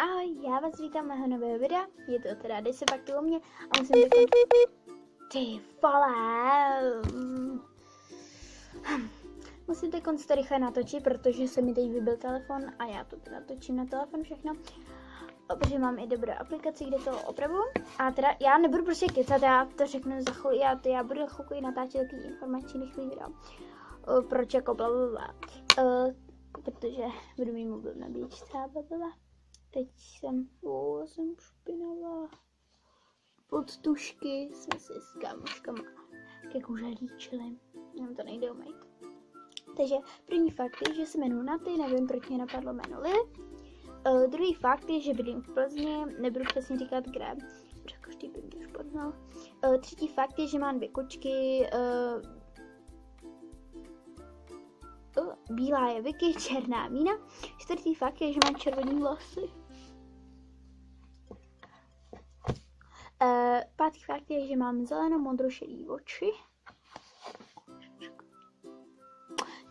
Ahoj, já vás vítám mého nového videa, je to teda 10 faktů o mě a musím takové... Ty vole... Musím teď to rychle natočit, protože se mi teď vybil telefon a já to teda točím na telefon všechno. Protože mám i dobrou aplikaci, kde to opravuju. A teda já nebudu prostě kecat, já to řeknu za chvíli, já budu chvilku natáčet takový informační rychlý video. Proč jako blablabla. Protože budu mít mobil nabíječce a blablabla. Teď jsem špinavá. Pod tušky jsme si s kámoškama ke kuželíčili. Jenom to nejde umýt. Takže první fakt je, že se jmenuji Naty, nevím, proč mě napadlo jméno Lily. Druhý fakt je, že bydlím v Plzni, nebudu přesně říkat kde, protože každý by mě už poznal. Třetí fakt je, že mám 2 kočky. Bílá je Vicky, černá Mína. Čtvrtý fakt je, že mám červený vlasy. Pátý fakt je, že mám zeleno-modro-šedý oči.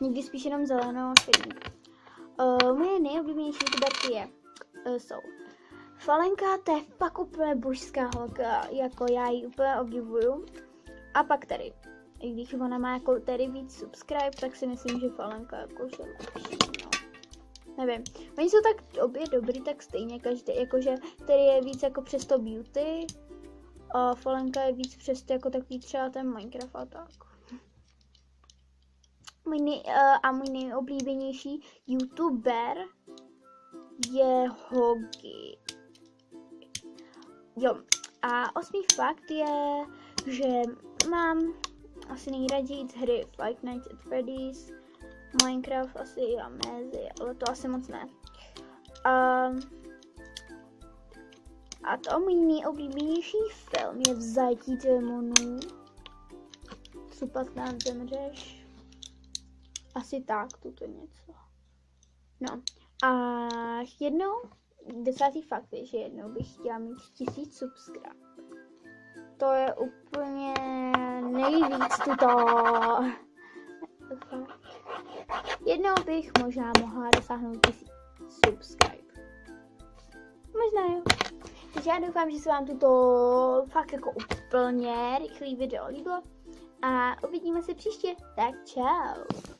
Někdy spíš jenom zeleno-šedý. Moje nejoblíbenější youtuberky jsou Falenka, to je fakt úplně božská holka, jako já ji úplně obdivuju. A pak tady, i když ona má jako tady víc subscribe, tak si myslím, že Falenka jakože lepší, no. Nevím, oni jsou tak obě dobrý, tak stejně každý, jakože tady je víc jako přes to beauty a Falenka je víc přes to jako takový třeba ten Minecraft a tak. Můj nejoblíbenější youtuber je Hogi. Jo, a 8. fakt je, že mám asi nejraději hry Five Nights at Freddy's, Minecraft asi i Amnesia, ale to asi moc ne. A to můj nejoblíbenější film je V zajetí démonů. Co pak nám zemřeš? Asi tak, tuto něco. No a jednou, 10. fakt je, že jednou bych chtěla mít 1000 subscribe. To je úplně nejvíc tuto. Jednou bych možná mohla dosáhnout 1000 subscribe. Možná jo. Takže já doufám, že se vám tuto fakt jako úplně rychlý video líbilo. A uvidíme se příště. Tak čau.